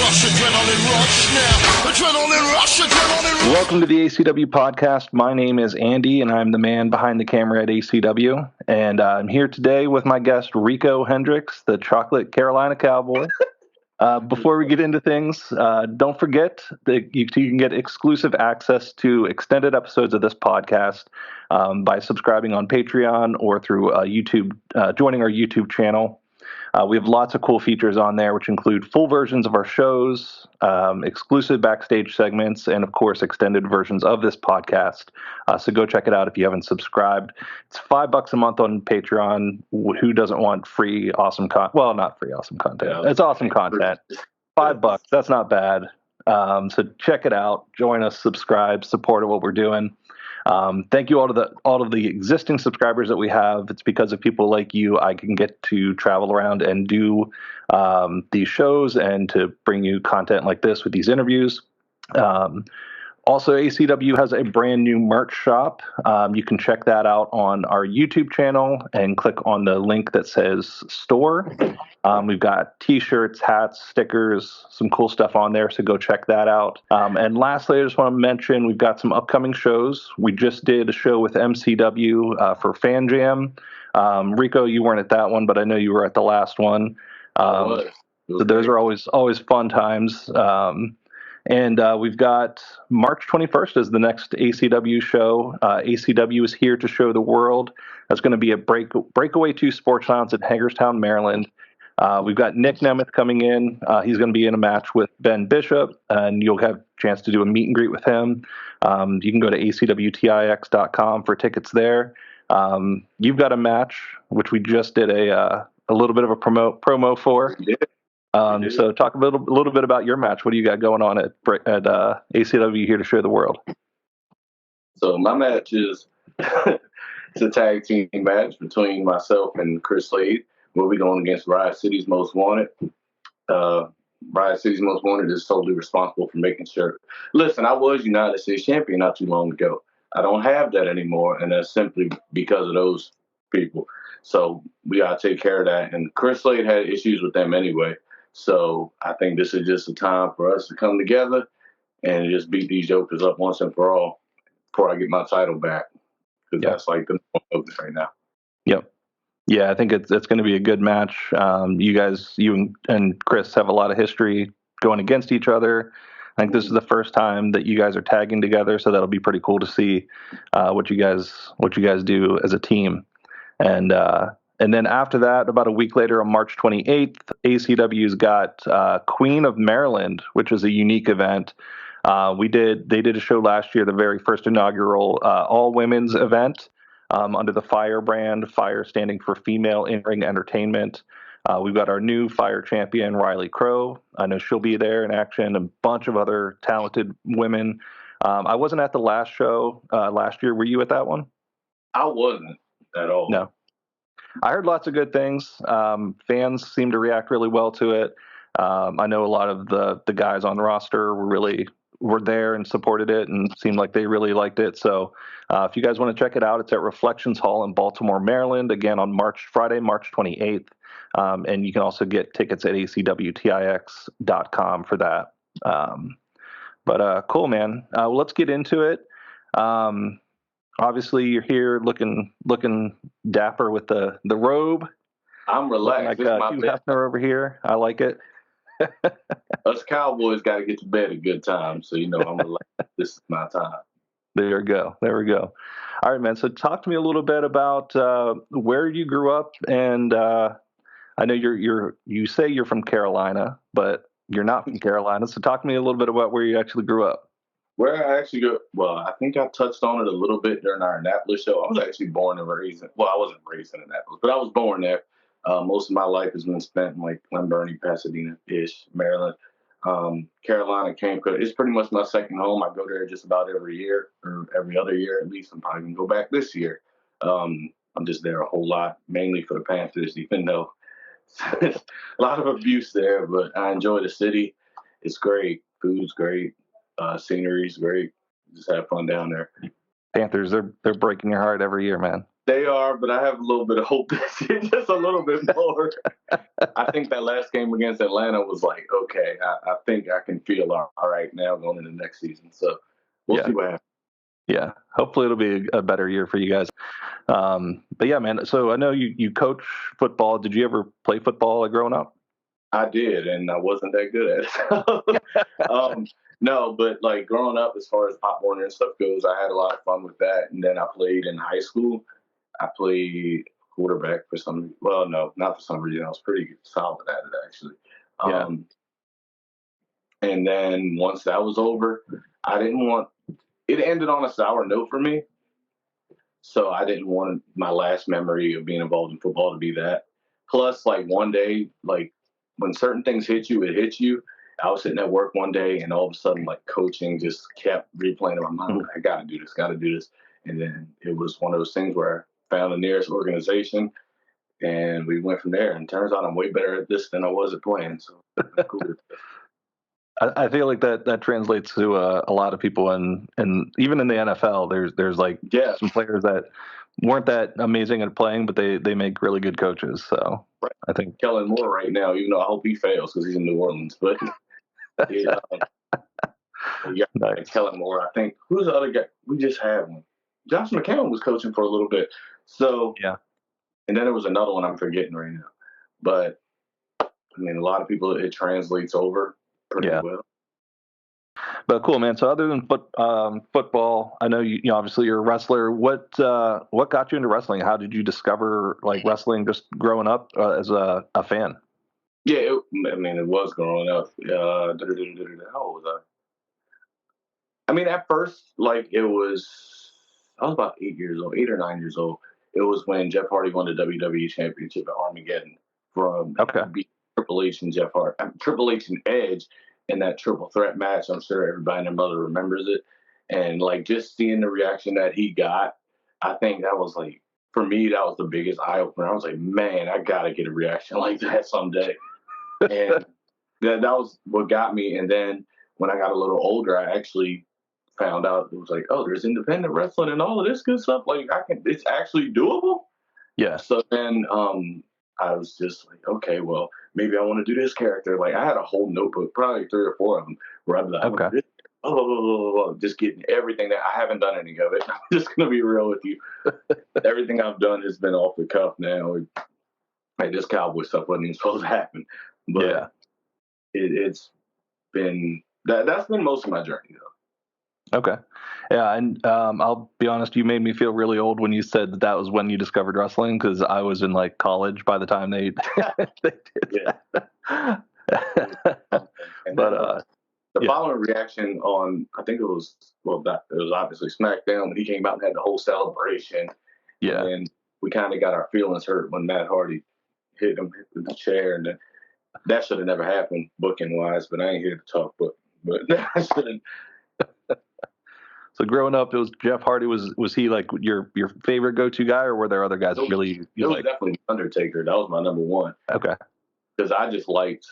Welcome to the ACW podcast. My name is Andy, and I'm the man behind the camera at ACW. And I'm here today with my guest, Rico Hendrix, the Chocolate Carolina Cowboy. Before we get into things, don't forget that you can get exclusive access to extended episodes of this podcast by subscribing on Patreon or through YouTube, joining our YouTube channel. We have lots of cool features on there, which include full versions of our shows, exclusive backstage segments, and, of course, extended versions of this podcast. So go check it out if you haven't subscribed. It's $5 a month on Patreon. Who doesn't want free, awesome content? Well, not free, awesome content. Yeah. It's awesome content. $5. That's not bad. So check it out. Join us, subscribe, support what we're doing. Thank you all of the existing subscribers that we have. It's because of people like you I can get to travel around and do these shows and to bring you content like this with these interviews. Also, ACW has a brand new merch shop. You can check that out on our YouTube channel and click on the link that says store. We've got t-shirts, hats, stickers, some cool stuff on there, so go check that out. And lastly, I just want to mention we've got some upcoming shows. We just did a show with MCW for Fan Jam. Rico, you weren't at that one, but I know you were at the last one. So those are always fun times. And we've got March 21st is the next ACW show. ACW is here to show the world. That's going to be at Breakaway 2 Sports Lounge in Hagerstown, Maryland. We've got Nick Nemeth coming in. He's going to be in a match with Ben Bishop, and you'll have a chance to do a meet and greet with him. You can go to acwtix.com for tickets there. You've got a match, which we just did a little bit of a promo for. Yeah. So talk a little bit about your match. What do you got going on at ACW here to show the world? So my match is it's a tag team match between myself and Chris Slade. We'll be going against Riot City's Most Wanted. Riot City's Most Wanted is totally responsible for making sure. Listen, I was United States champion not too long ago. I don't have that anymore, and that's simply because of those people. So we got to take care of that. And Chris Slade had issues with them anyway. So I think this is just a time for us to come together and just beat these jokers up once and for all before I get my title back. Because that's like the focus right now. Yep. Yeah, I think it's going to be a good match. You and Chris have a lot of history going against each other. I think this is the first time that you guys are tagging together, so that'll be pretty cool to see what you guys do as a team. And then after that, about a week later, on March 28th, ACW's got Queen of Maryland, which is a unique event. They did a show last year, the very first inaugural all-women's event under the Fire brand, Fire standing for Female In-Ring Entertainment. We've got our new Fire champion, Riley Crow. I know she'll be there in action, a bunch of other talented women. I wasn't at the last show last year. Were you at that one? I wasn't at all. No. I heard lots of good things. Fans seem to react really well to it. I know a lot of the guys on the roster were there and supported it and seemed like they really liked it. So if you guys want to check it out, it's at Reflections Hall in Baltimore, Maryland, again on Friday, March 28th. And you can also get tickets at acwtix.com for that. But cool, man. Let's get into it. Obviously, you're here looking dapper with the robe. I'm relaxed. Like Hugh Hefner over here. I like it. Us Cowboys got to get to bed at good time, so I'm relaxed. This is my time. There we go. All right, man. So talk to me a little bit about where you grew up, and I know you say you're from Carolina, but you're not from Carolina. So talk to me a little bit about where you actually grew up. Where I actually go, well, I think I touched on it a little bit during our Annapolis show. I was actually born and raised I wasn't raised in Annapolis, but I was born there. Most of my life has been spent in like Glen Burnie, Pasadena-ish, Maryland. Carolina it's pretty much my second home. I go there just about every year or every other year at least. I'm probably going to go back this year. I'm just there a whole lot, mainly for the Panthers, even though a lot of abuse there, but I enjoy the city. It's great. Food's great. Scenery's great. Just have fun down there. Panthers, they're breaking your heart every year, man. They are, but I have a little bit of hope this year, just a little bit more. I think that last game against Atlanta was like, okay, I think I can feel all right now going into next season. So we'll see what happens. Yeah. Hopefully it'll be a better year for you guys. But yeah, man. So I know you coach football. Did you ever play football like growing up? I did, and I wasn't that good at it. No, but like growing up, as far as Pop Warner and stuff goes, I had a lot of fun with that. And then I played in high school. I played quarterback for some. Well, no, not for some reason. I was pretty solid at it actually. And then once that was over, I didn't want. It ended on a sour note for me. So I didn't want my last memory of being involved in football to be that. Plus, like one day, like when certain things hit you, it hits you. I was sitting at work one day, and all of a sudden, like coaching just kept replaying in my mind. I got to do this, got to do this. And then it was one of those things where I found the nearest organization, and we went from there. And turns out I'm way better at this than I was at playing. So cool. I feel like that translates to a lot of people, and even in the NFL, there's like some players that weren't that amazing at playing, but they make really good coaches. So I think Kellen Moore right now, even though I hope he fails because he's in New Orleans, but nice. Kellen Moore. I think who's the other guy? We just had one. Josh McCown was coaching for a little bit. So and then there was another one I'm forgetting right now. But I mean, a lot of people it translates over pretty well. But cool, man. So other than football, I know you obviously you're a wrestler. What got you into wrestling? How did you discover like wrestling just growing up as a fan? Yeah, it was growing up. How old was I? I mean, at first, like I was about 8 or 9 years old. It was when Jeff Hardy won the WWE Championship at Armageddon from Triple H and Triple H and Edge in that triple threat match. I'm sure everybody and their mother remembers it. And like just seeing the reaction that he got, I think that was like, for me, that was the biggest eye opener. I was like, man, I got to get a reaction like that someday. And that was what got me. And then when I got a little older, I actually found out it was like, oh, there's independent wrestling and all of this good stuff. Like it's actually doable. Yeah. So then I was just like, okay, well, maybe I want to do this character. Like I had a whole notebook, probably 3 or 4 of them, where I'd be like, just getting everything that I haven't done any of it. I'm just gonna be real with you. Everything I've done has been off the cuff now. Like this cowboy stuff wasn't even supposed to happen. But it's been that's been most of my journey though. Okay. Yeah, and I'll be honest, you made me feel really old when you said that was when you discovered wrestling, because I was in like college by the time they did that. But the following reaction on, I think it was obviously SmackDown when he came out and had the whole celebration. Yeah. And we kind of got our feelings hurt when Matt Hardy hit him with the chair, and that should have never happened booking wise. But I ain't here to talk, but that shouldn't. So growing up, it was Jeff Hardy. Was he like your favorite go-to guy, or were there other guys that really? It was definitely Undertaker. That was my number one. Okay. Because I just liked.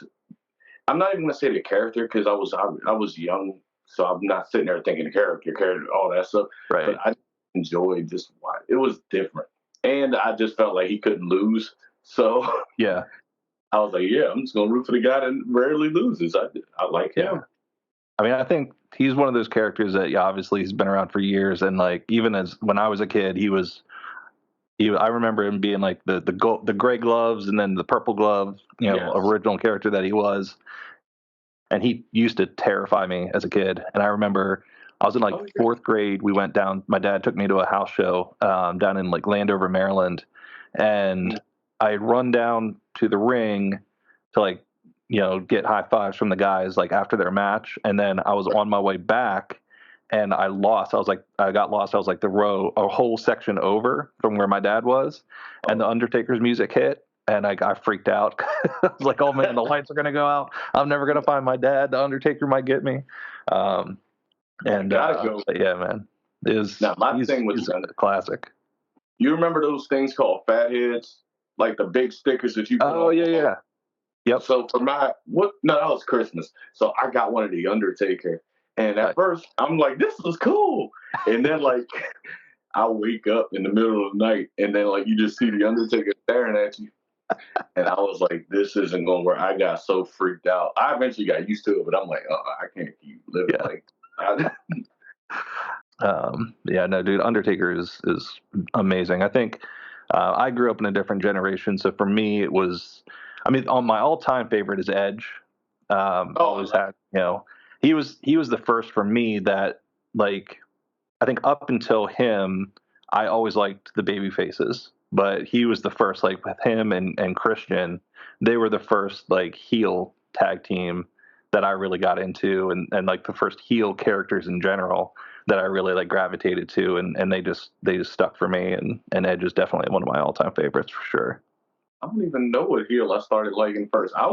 I'm not even gonna say the character because I was young, so I'm not sitting there thinking the character, all that stuff. Right. But I enjoyed just why it was different, and I just felt like he couldn't lose. So yeah, I was like, yeah, I'm just gonna root for the guy that rarely loses. I like him. I mean, I think he's one of those characters that, obviously he's been around for years, and like even as when I was a kid, I remember him being like the gray gloves and then the purple gloves, original character that he was, and he used to terrify me as a kid. And I remember I was in like 4th grade. We went down. My dad took me to a house show down in like Landover, Maryland, and I had run down to the ring to like, get high fives from the guys like after their match. And then I was on my way back and I lost. I got lost. I was like a whole section over from where my dad was. And the Undertaker's music hit and I freaked out. I was like, oh man, the lights are going to go out. I'm never going to find my dad. The Undertaker might get me. Yeah, man. He's a classic. You remember those things called fatheads? Like the big stickers that you put on? Oh, yeah. Yep. So for that was Christmas. So I got one of the Undertaker. And at first I'm like, this is cool. And then like I wake up in the middle of the night, and then like you just see the Undertaker staring at you, and I was like, "This isn't going to work." I got so freaked out. I eventually got used to it, but I'm like, I can't keep living like. Yeah, no, dude, Undertaker is amazing. I think I grew up in a different generation, so for me, it was. I mean, on my all-time favorite is Edge. Always had, he was the first for me that like I think up until him, I always liked the baby faces, but he was the first, like with him and Christian, they were the first like heel tag team that I really got into, and like the first heel characters in general that I really like gravitated to, and they just stuck for me, and Edge is definitely one of my all time favorites for sure. I don't even know what heel I started liking first. I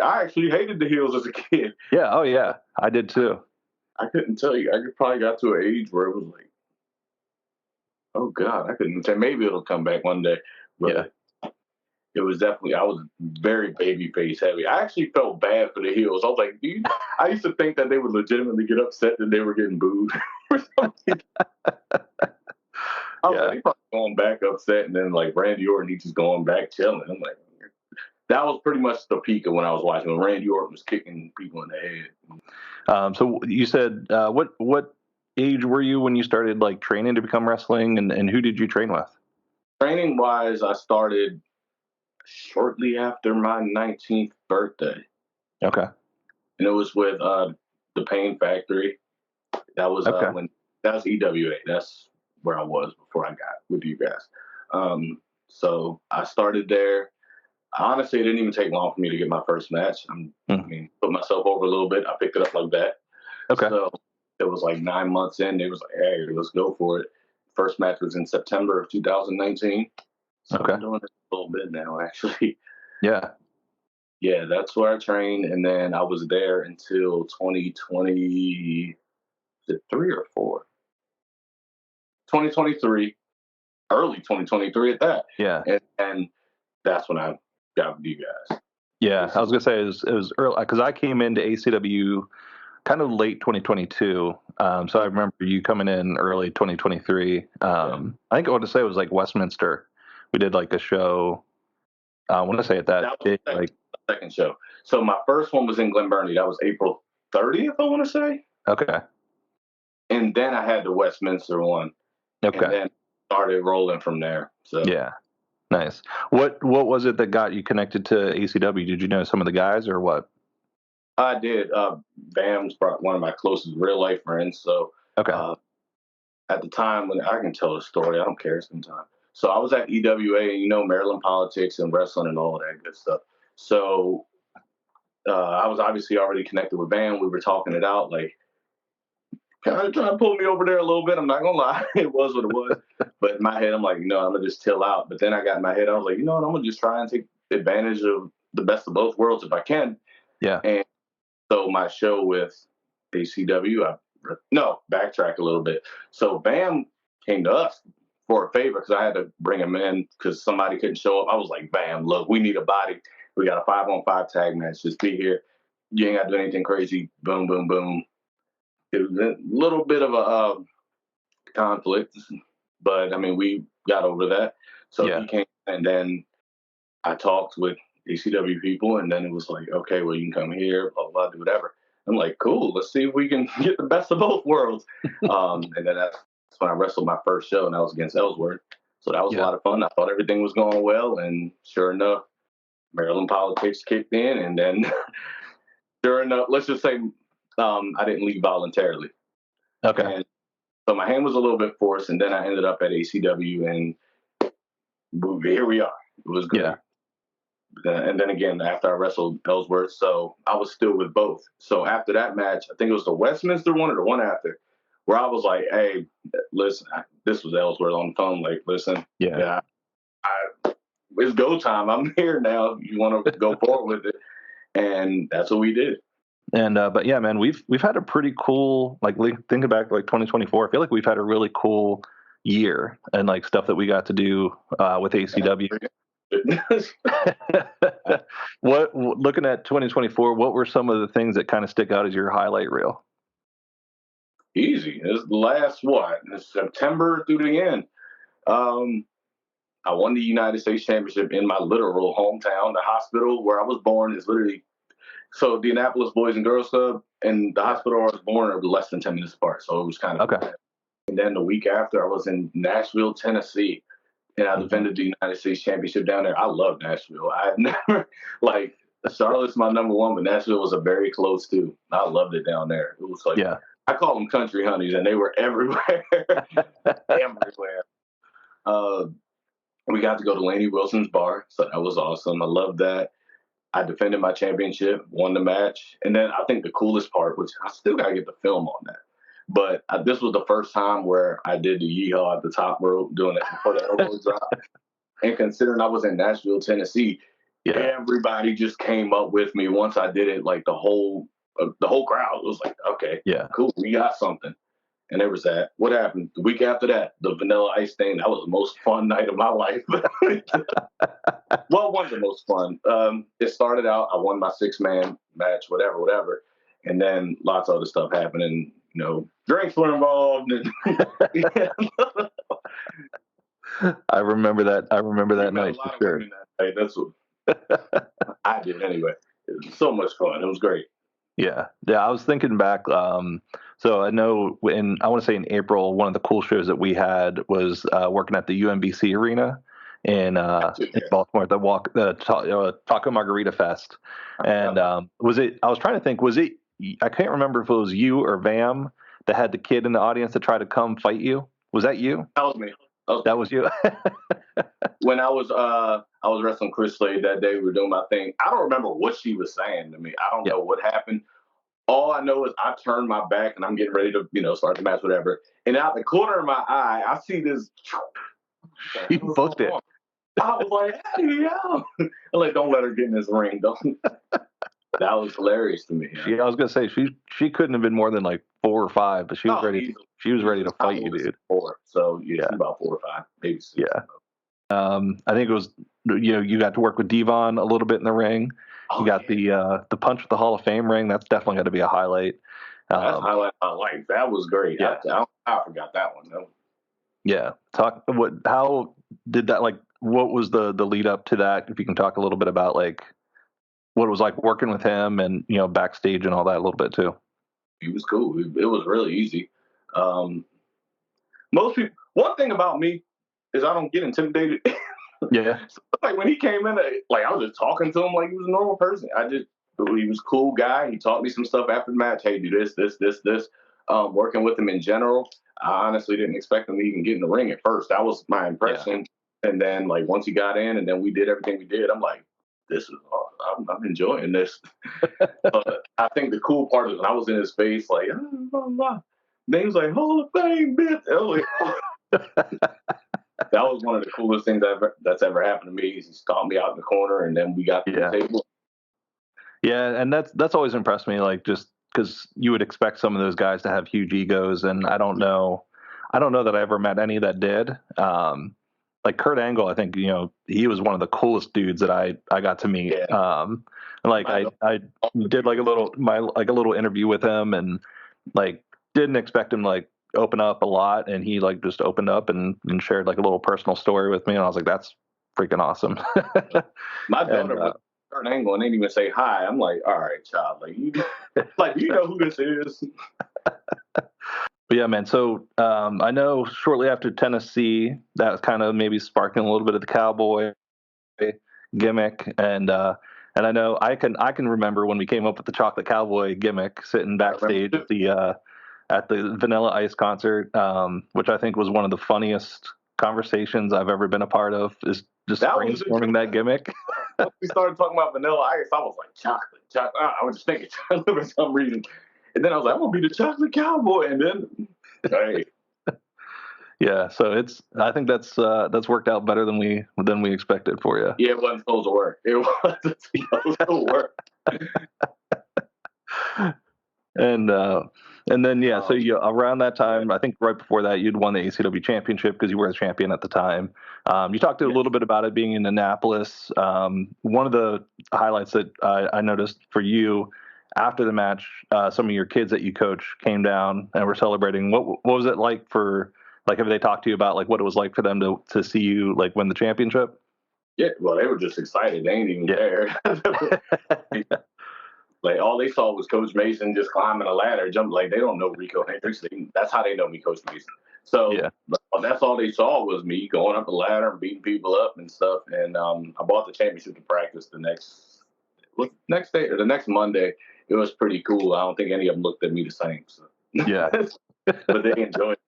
actually hated the heels as a kid. Yeah, oh yeah, I did too. I couldn't tell you. I probably got to an age where it was like, oh God, I couldn't tell. Maybe it'll come back one day. But it was definitely, I was very baby face heavy. I actually felt bad for the heels. I was like, dude, I used to think that they would legitimately get upset that they were getting booed or something. I was like, they probably going back upset, and then like Randy Orton, he's just going back chilling. I'm like, that was pretty much the peak of when I was watching when Randy Orton was kicking people in the head. So you said what age were you when you started like training to become wrestling, and who did you train with? Training wise, I started shortly after my 19th birthday. Okay. And it was with the Pain Factory. That was when that was EWA. That's where I was before I got with you guys. So I started there. Honestly, it didn't even take long for me to get my first match. I mean, put myself over a little bit. I picked it up like that. Okay. So it was like 9 months in. They was like, hey, let's go for it. First match was in September of 2019. So I'm doing this a little bit now, actually. Yeah. Yeah, that's where I trained. And then I was there until 2023 or 4. 2023, early 2023 at that. Yeah. And that's when I got with you guys. Yeah, I was gonna say it was early because I came into ACW kind of late 2022. So I remember you coming in early 2023. I think I want to say it was like Westminster. We did like a show. I want to say at that was the second show. So my first one was in Glen Burnie. That was April 30th, I want to say. Okay. And then I had the Westminster one. Okay. And then started rolling from there. So yeah. Nice. What was it that got you connected to ACW? Did you know some of the guys or what? I did. Bam's one of my closest real life friends. So at the time when I can tell the story, I don't care sometimes. So I was at EWA, Maryland politics and wrestling and all of that good stuff. So I was obviously already connected with Bam. We were talking it out, like kind of trying to pull me over there a little bit. I'm not gonna lie, it was what it was. But in my head, I'm like, I'm gonna just chill out. But then I got in my head, I was like, what, I'm gonna just try and take advantage of the best of both worlds if I can. Yeah. And so my show with ACW, backtrack a little bit. So Bam came to us for a favor because I had to bring him in because somebody couldn't show up. I was like, Bam, look, we need a body. We got a 5-on-5 tag match. Just be here. You ain't got to do anything crazy. Boom, boom, boom. It was a little bit of a conflict, but I mean, we got over that. So he came, and then I talked with ECW people, and then it was like, okay, well, you can come here, blah, blah, do whatever. I'm like, cool, let's see if we can get the best of both worlds. And then that's when I wrestled my first show, and that was against Ellsworth. So that was a lot of fun. I thought everything was going well, and sure enough, Maryland politics kicked in, and then sure enough, let's just say I didn't leave voluntarily. Okay. And so my hand was a little bit forced, and then I ended up at ACW, and here we are. It was good. Yeah. And then again, after I wrestled Ellsworth, so I was still with both. So after that match, I think it was the Westminster one or the one after, where I was like, hey, listen, this was Ellsworth on the phone, like, listen, it's go time. I'm here now. You want to go forward with it. And that's what we did. And but yeah, man, we've had a pretty cool, like, thinking back like 2024. I feel like we've had a really cool year and like stuff that we got to do with ACW. What, looking at 2024, what were some of the things that kind of stick out as your highlight reel? Easy. It's the last what? It's September through the end. I won the United States Championship in my literal hometown. The hospital where I was born is literally so the Annapolis Boys and Girls Club and the hospital where I was born are less than 10 minutes apart. So it was kind of Okay. And then the week after, I was in Nashville, Tennessee, and I defended the United States Championship down there. I love Nashville. I've never like Charlotte's my number one, but Nashville was a very close too. I loved it down there. It was like Yeah. I call them country honeys, and they were everywhere, everywhere. Uh, we got to go to Laney Wilson's bar, so that was awesome. I loved that. I defended my championship, won the match, and then I think the coolest part, which I still gotta get the film on that, but this was the first time where I did the yeehaw at the top rope, doing it for the elbow drop. And considering I was in Nashville, Tennessee, everybody just came up with me once I did it. Like the whole crowd was like, "Okay, cool, we got something." And there was that. What happened the week after that? The Vanilla Ice thing. That was the most fun night of my life. Well, one of the most fun. It started out. I won my 6-man match, whatever, and then lots of other stuff happened, and drinks were involved. And I remember that. I remember that night for sure. That's what I did anyway. It was so much fun. It was great. Yeah. I was thinking back. So I know I want to say in April, one of the cool shows that we had was working at the UMBC Arena in Baltimore, the Taco Margarita Fest. And was it? I was trying to think. Was it? I can't remember if it was you or Vam that had the kid in the audience that tried to come fight you. Was that you? That was me. That was you. When I was wrestling Chris Slade that day, we were doing my thing. I don't remember what she was saying to me. I don't know what happened. All I know is I turned my back and I'm getting ready to, start the match, whatever. And out the corner of my eye, I see this. She booked it. I was like, "Hey, yo!" I'm like, "Don't let her get in this ring." Don't. That was hilarious to me. I was gonna say she couldn't have been more than like 4 or 5, but she was ready. Easily. She was ready to fight you, dude. 4, so she's about 4 or 5, maybe 6. Yeah. I think it was you got to work with Devon a little bit in the ring. You got the punch with the Hall of Fame ring. That's definitely got to be a highlight. That's a highlight of my life. That was great. Yeah. I forgot that one though. Yeah. How did that, like, what was the lead up to that? If you can talk a little bit about like what it was like working with him and backstage and all that a little bit too. He was cool. It was really easy. Most people. One thing about me is I don't get intimidated. Yeah. So, like when he came in, like I was just talking to him like he was a normal person. He was a cool guy. He taught me some stuff after the match. Hey, do this. Working with him in general, I honestly didn't expect him to even get in the ring at first. That was my impression. Yeah. And then like once he got in, and then we did everything we did, I'm like, this is awesome. I'm enjoying this. I think the cool part is when I was in his face, like, then he was like, Hall of Fame, bitch. That was one of the coolest things that's ever happened to me. He stomped me out in the corner, and then we got to the table. Yeah, and that's always impressed me. Like, just because you would expect some of those guys to have huge egos, and I don't know that I ever met any that did. Like Kurt Angle, I think he was one of the coolest dudes that I got to meet. Yeah. Like I did like a little interview with him, and like didn't expect him to like open up a lot, and he like just opened up and shared like a little personal story with me, and I was like, that's freaking awesome. My daughter was Kurt Angle and didn't even say hi. I'm like, all right, child, like you know who this is. But yeah, man. So I know shortly after Tennessee, that was kind of maybe sparking a little bit of the cowboy gimmick, and I know I can remember when we came up with the chocolate cowboy gimmick, sitting backstage at the Vanilla Ice concert, which I think was one of the funniest conversations I've ever been a part of. Is just brainstorming that gimmick. We started talking about Vanilla Ice. I was like, chocolate. I was just thinking chocolate for some reason. And then I was like, I'm going to be the chocolate cowboy. And then, hey. Yeah, so I think that's worked out better than we expected for you. Yeah, it wasn't supposed to work. It wasn't supposed to work. And then, so around that time, I think right before that, you'd won the ACW championship because you were the champion at the time. You talked a little bit about it being in Annapolis. One of the highlights that I noticed for you, after the match, some of your kids that you coach came down and were celebrating. What was it like for, like, have they talked to you about like what it was like for them to see you like win the championship? Yeah, well, they were just excited. They ain't even there. Like, all they saw was Coach Mason just climbing a ladder, jump. Like, they don't know Rico Hendrix. That's how they know me, Coach Mason. So that's all they saw was me going up the ladder and beating people up and stuff. And I bought the championship to practice the next day or the next Monday. It was pretty cool. I don't think any of them looked at me the same. So. Yeah, but they enjoyed it.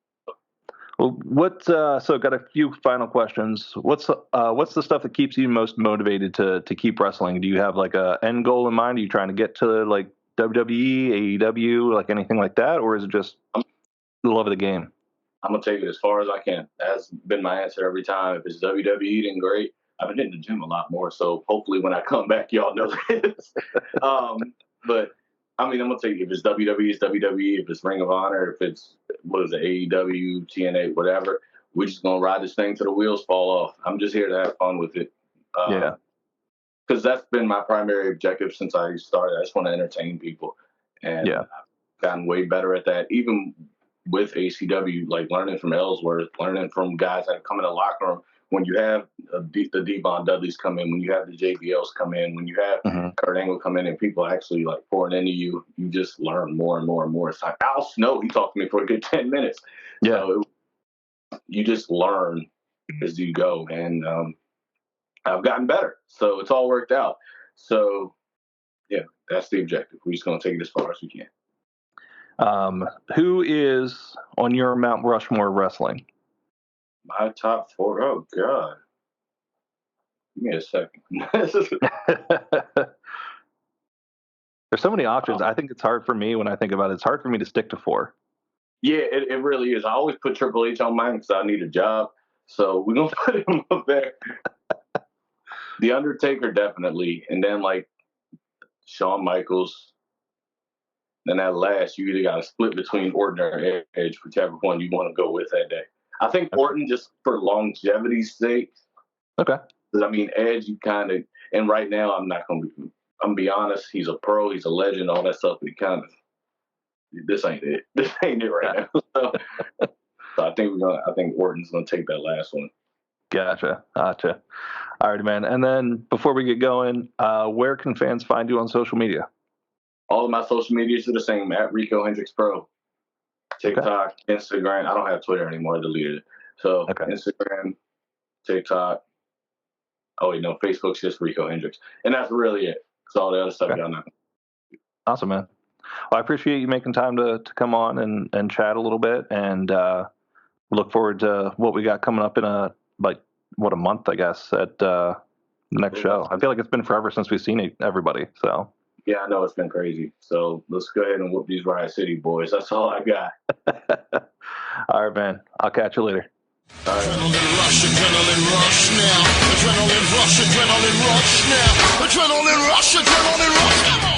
Well, so got a few final questions. What's the stuff that keeps you most motivated to keep wrestling? Do you have like a end goal in mind? Are you trying to get to like WWE, AEW, like anything like that, or is it just the love of the game? I'm gonna take it as far as I can. That's been my answer every time. If it's WWE, then great. I've been hitting the gym a lot more, so hopefully when I come back, y'all know this. But I mean, I'm gonna take it. If it's WWE, it's WWE. If it's Ring of Honor, if it's AEW, TNA, whatever, we're just gonna ride this thing till the wheels fall off. I'm just here to have fun with it. Because that's been my primary objective since I started. I just want to entertain people, and I've gotten way better at that. Even with ACW, like learning from Ellsworth, learning from guys that come in the locker room. When you have the Devon Dudleys come in, when you have the JBLs come in, when you have Kurt Angle come in, and people actually like pouring into you, you just learn more and more and more. It's like Al Snow, he talked to me for a good 10 minutes. Yeah. So you just learn as you go, and I've gotten better. So it's all worked out. So yeah, that's the objective. We're just going to take it as far as we can. Who is on your Mount Rushmore wrestling? My top 4? Oh, God. Give me a second. There's so many options. I think it's hard for me when I think about it. It's hard for me to stick to 4. Yeah, it really is. I always put Triple H on mine because I need a job. So we're going to put him up there. The Undertaker, definitely. And then, like, Shawn Michaels. Then that last, you either got to split between Orton or Edge, whichever one you want to go with that day. I think Orton just for longevity's sake. Okay. Because, I mean, Edge, you kind of, and right now I'm going to be honest, he's a pro, he's a legend, all that stuff, but he kind of, this ain't it. This ain't it right now. So I think Orton's going to take that last one. Gotcha. All right, man. And then before we get going, where can fans find you on social media? All of my social medias are the same, at Rico Hendrix Pro. TikTok, Instagram. I don't have Twitter anymore. I deleted it. So Instagram, TikTok. Oh, wait, no, Facebook's just Rico Hendrix. And that's really it. That's all the other stuff got now. Awesome, man. Well, I appreciate you making time to come on and chat a little bit, and look forward to what we got coming up in a month, I guess, at the next show. I feel like it's been forever since we've seen everybody. So. Yeah, I know it's been crazy. So let's go ahead and whoop these Riot City boys. That's all I got. All right, man. I'll catch you later. All right. Adrenaline rush now. Adrenaline rush now. Adrenaline rush, adrenaline rush.